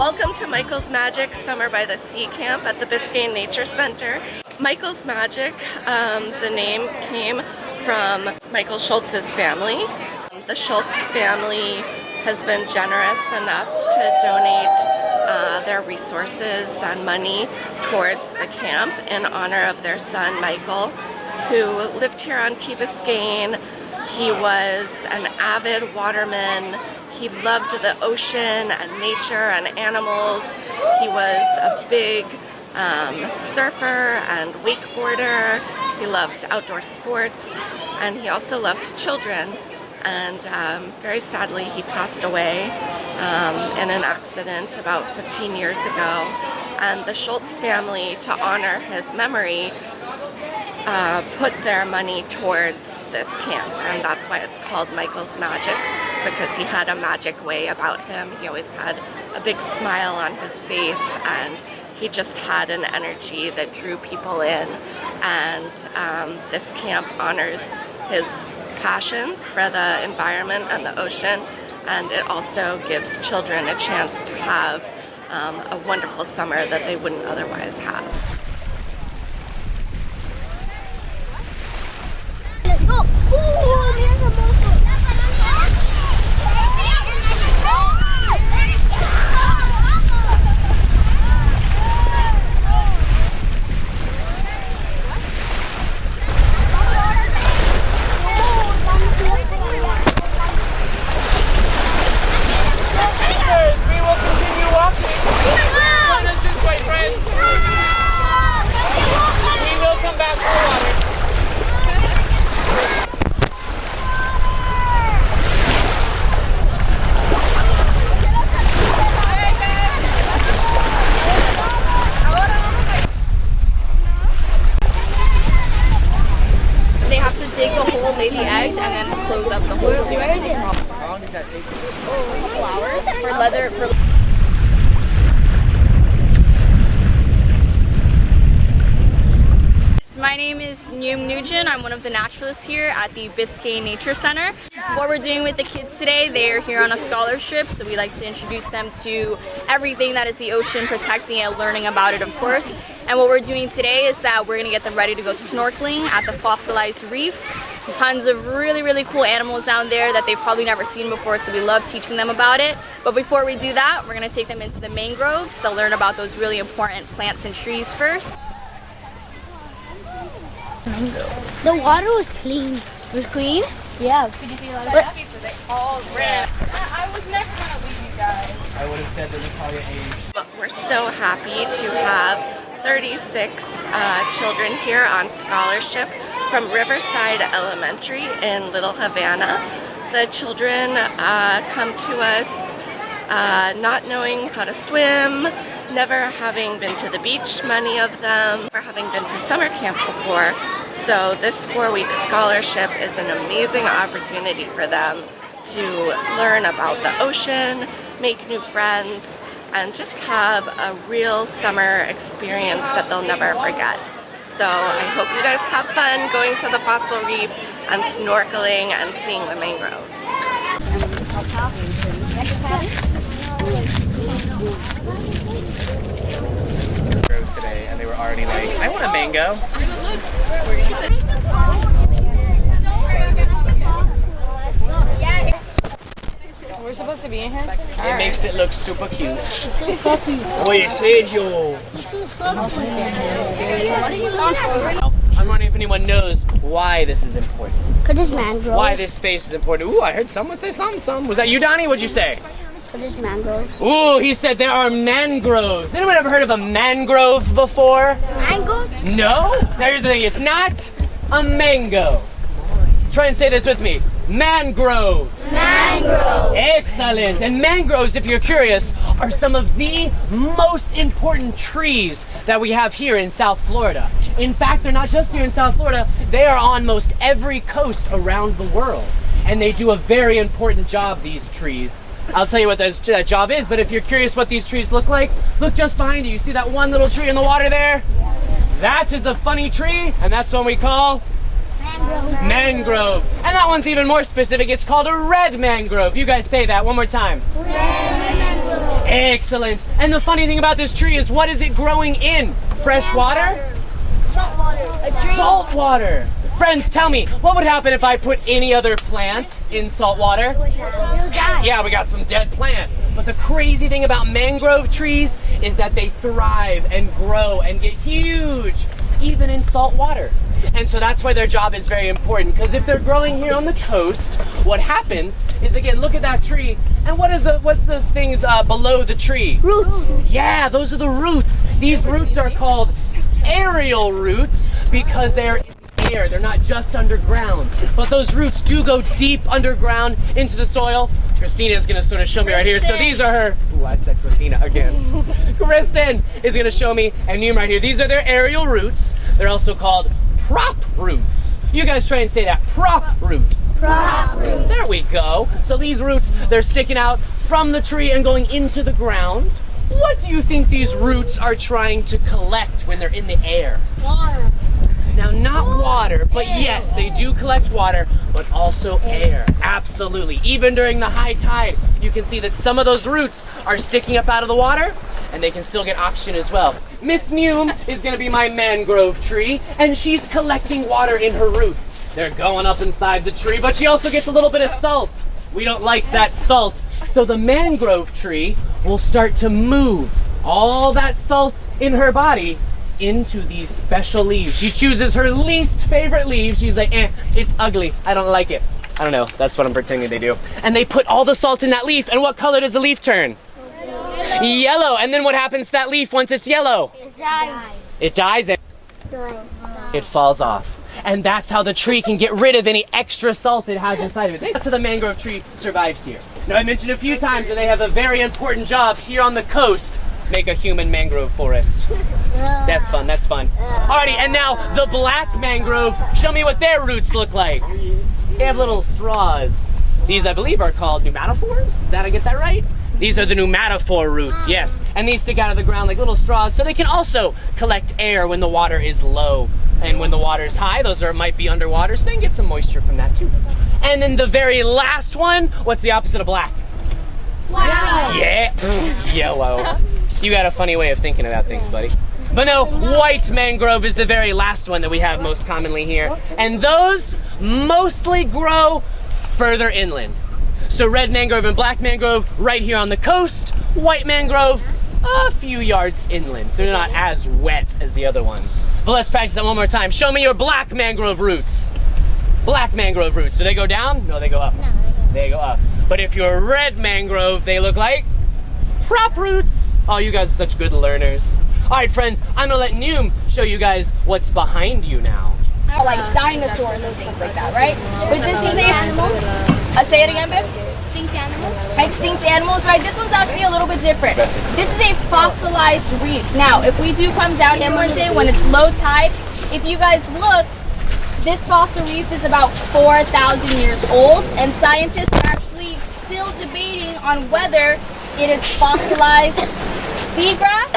Welcome to Michael's Magic Summer by the Sea Camp at the Biscayne Nature Center. Michael's Magic, the name came from Michael Schultz's family. The Schultz family has been generous enough to donate their resources and money towards the camp in honor of their son Michael, who lived here on Key Biscayne. He was an avid waterman. He loved the ocean and nature and animals. He was a big surfer and wakeboarder. He loved outdoor sports, and he also loved children. And very sadly, he passed away in an accident about 15 years ago. And the Schultz family, to honor his memory, put their money towards this camp, and that's why it's called Michael's Magic, because he had a magic way about him. He always had a big smile on his face, and he just had an energy that drew people in. And this camp honors his passions for the environment and the ocean, and it also gives children a chance to have a wonderful summer that they wouldn't otherwise have. Go! We will continue walking. Join us this way, friends. We will come back for water. They have to dig the hole, lay the eggs, and then close up the hole. Where is it? How long does that take? A couple hours for leather. My name is Nugent. I'm one of the naturalists here at the Biscayne Nature Center. What we're doing with the kids today, they are here on a scholarship, so we like to introduce them to everything that is the ocean, protecting it, learning about it, of course. And what we're doing today is that we're going to get them ready to go snorkeling at the fossilized reef. There's tons of really cool animals down there that they've probably never seen before, so we love teaching them about it. But before we do that, we're going to take them into the mangroves. They'll learn about those really important plants and trees first. The water was clean. It was clean? Yeah. Did you see a lot of puppies? They all ran. I was never going to leave you guys. I would have said that it's probably age. We're so happy to have 36 children here on scholarship from Riverside Elementary in Little Havana. The children come to us not knowing how to swim, never having been to the beach, many of them, or having been to summer camp before. So this 4-week scholarship is an amazing opportunity for them to learn about the ocean, make new friends, and just have a real summer experience that they'll never forget. So I hope you guys have fun going to the fossil reef and snorkeling and seeing the mangroves. Today, and they were already like, I want a mango. We're supposed to be in here? It makes it look super cute. Oye, serio. I'm wondering if anyone knows why this is important. Because it's mangroves. Why this space is important. Ooh, I heard someone say something. Was that you, Donnie? What'd you say? Because it's mangroves. Ooh, he said there are mangroves. Anyone ever heard of a mangrove before? Mangoes? No? Now here's the thing, it's not a mango. Try and say this with me. Mangrove. Mangrove. Excellent. And mangroves, if you're curious, are some of the most important trees that we have here in South Florida. In fact, they're not just here in South Florida, they are on most every coast around the world. And they do a very important job, these trees. I'll tell you what that job is, but if you're curious what these trees look like, look just behind you. You see that one little tree in the water there? That is a funny tree, and that's what we call mangrove. And that one's even more specific. It's called a red mangrove. You guys say that one more time. Red mangrove. Excellent. And the funny thing about this tree is, what is it growing in? Fresh water? Salt water. A tree. Salt water. Friends, tell me, what would happen if I put any other plant in salt water? Yeah, we got some dead plant. But the crazy thing about mangrove trees is that they thrive and grow and get huge, even in salt water. And so that's why their job is very important, because if they're growing here on the coast, what happens is, again, look at that tree, and what's those things below the tree? Roots. Yeah, those are the roots. These roots are called aerial roots because they're in the air. They're not just underground. But those roots do go deep underground into the soil. Christina is going to sort of show me right here. So these are her... Ooh, I said Christina again. Kristen is going to show me, and Neum right here. These are their aerial roots. They're also called prop roots. You guys try and say that. Prop root. Prop root. There we go. So these roots, they're sticking out from the tree and going into the ground. What do you think these roots are trying to collect when they're in the air? Water. Now, not water, but yes, they do collect water, but also air. Absolutely. Even during the high tide, you can see that some of those roots are sticking up out of the water, and they can still get oxygen as well. Miss Neum is going to be my mangrove tree, and she's collecting water in her roots. They're going up inside the tree, but she also gets a little bit of salt. We don't like that salt, so the mangrove tree will start to move all that salt in her body into these special leaves. She chooses her least favorite leaf. She's like, it's ugly. I don't like it. I don't know. That's what I'm pretending they do. And they put all the salt in that leaf. And what color does the leaf turn? Yellow. And then what happens to that leaf once it's yellow? It dies. It dies and it falls off. And that's how the tree can get rid of any extra salt it has inside of it. That's how the mangrove tree survives here. Now, I mentioned a few times that they have a very important job here on the coast. Make a human mangrove forest. That's fun, that's fun. Alrighty, and now the black mangrove. Show me what their roots look like. They have little straws. These, I believe, are called pneumatophores. Did I get that right? These are the pneumatophore roots, yes. And these stick out of the ground like little straws, so they can also collect air when the water is low. And when the water is high, those might be underwater, so they can get some moisture from that too. And then the very last one, what's the opposite of black? Wow. Yeah, yellow. You got a funny way of thinking about things, buddy. But no, white mangrove is the very last one that we have most commonly here. And those mostly grow further inland. So red mangrove and black mangrove right here on the coast. White mangrove a few yards inland. So they're not as wet as the other ones. But let's practice that one more time. Show me your black mangrove roots. Black mangrove roots. Do they go down? No, they go up. No, they go up. But if you're red mangrove, they look like prop roots. Oh, you guys are such good learners. All right, friends, I'm gonna let Neum show you guys what's behind you now. Like dinosaurs and things like that, right? But this is animals. Say it again, babe. Extinct animals. Extinct animals, right? This one's actually a little bit different. This is a fossilized reef. Now, if we do come down here one day when it's low tide, if you guys look, this fossil reef is about 4,000 years old, and scientists are actually still debating on whether it is fossilized seagrass,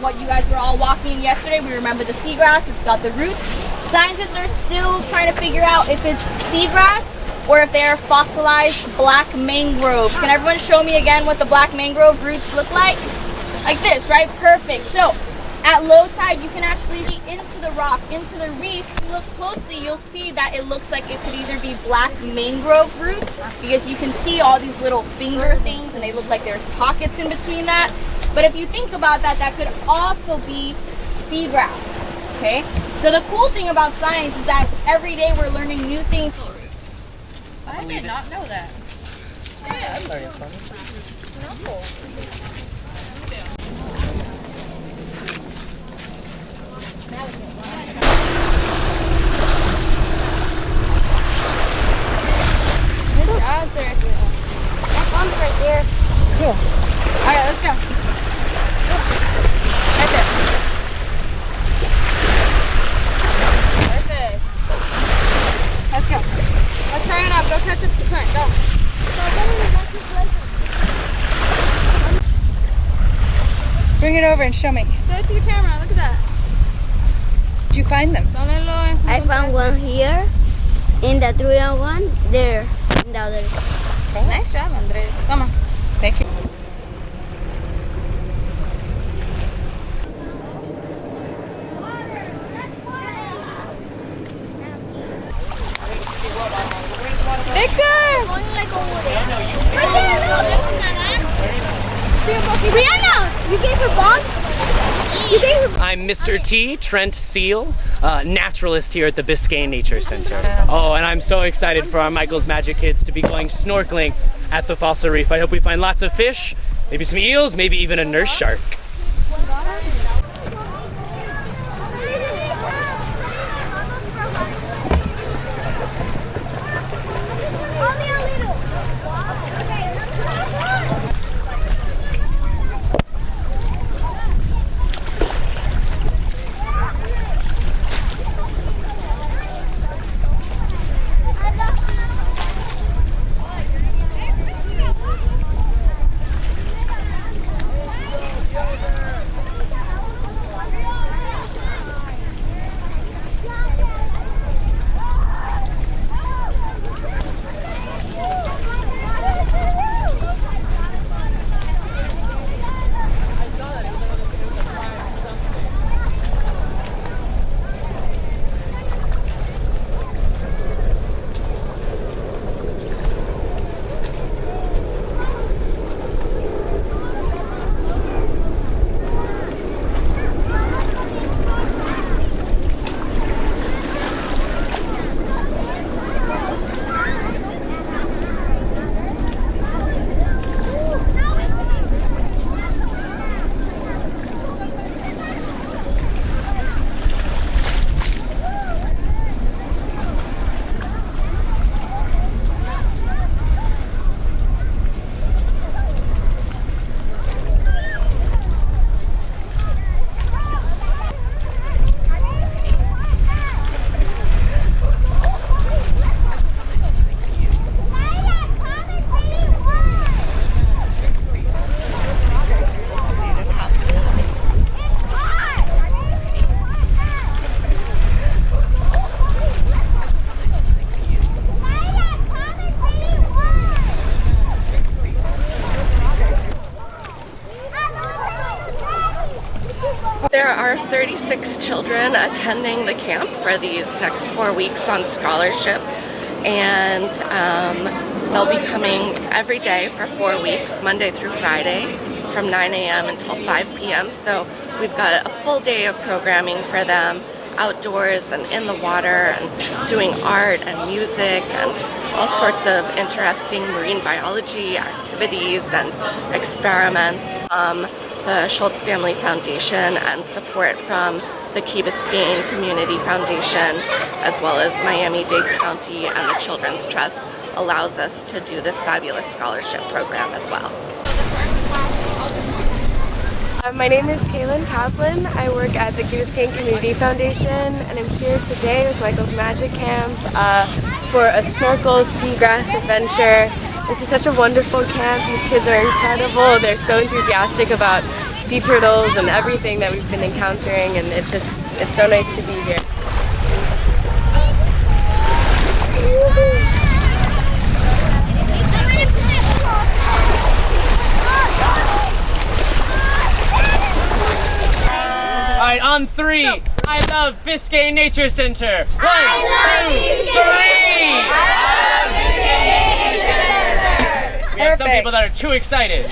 what you guys were all walking in yesterday. We remember the seagrass, it's got the roots. Scientists are still trying to figure out if it's seagrass or if they're fossilized black mangroves. Can everyone show me again what the black mangrove roots look like? Like this, right? Perfect. So at low tide, you can actually see into the rock, into the reef. If you look closely, you'll see that it looks like it could either be black mangrove roots, because you can see all these little finger things, and they look like there's pockets in between that. But if you think about that, that could also be seagrass, okay? So the cool thing about science is that every day we're learning new things. I did not know that. I'm learning from it. Good job, sir. That one's right there. Cool. All right, let's go. Right there. Perfect. Let's go. Let's hurry up. Go catch up to the current. Go. Bring it over and show me. Show it to the camera. Look at that. Did you find them? I found one here, in the tree one there, in the other. Okay. Nice job, Andres. Come on. Thank you. Brianna, you gave her bomb? You gave her. I'm Mr. T, Trent Seal, naturalist here at the Biscayne Nature Center. Oh, and I'm so excited for our Michael's Magic kids to be going snorkeling at the fossil reef. I hope we find lots of fish, maybe some eels, maybe even a nurse shark. There are 36 children attending the camp for these next 4 weeks on scholarship, and they'll be coming every day for 4 weeks, Monday through Friday, from 9 a.m. until 5 p.m. So we've got a full day of programming for them, outdoors and in the water, and doing art and music and all sorts of interesting marine biology activities and experiments. The Schultz Family Foundation and support from the Key Biscayne Community Foundation, as well as Miami-Dade County and the Children's Trust, allows us to do this fabulous scholarship program as well. My name is Kaylin Kaplan. I work at the Key Biscayne Community Foundation, and I'm here today with Michael's Magic Camp for a snorkel seagrass adventure. This is such a wonderful camp. These kids are incredible. They're so enthusiastic about sea turtles and everything that we've been encountering, and it's so nice to be here. All right, on three. I love Biscayne Nature Center. 1, 2, 3. I love Biscayne Nature Center. We have some people that are too excited.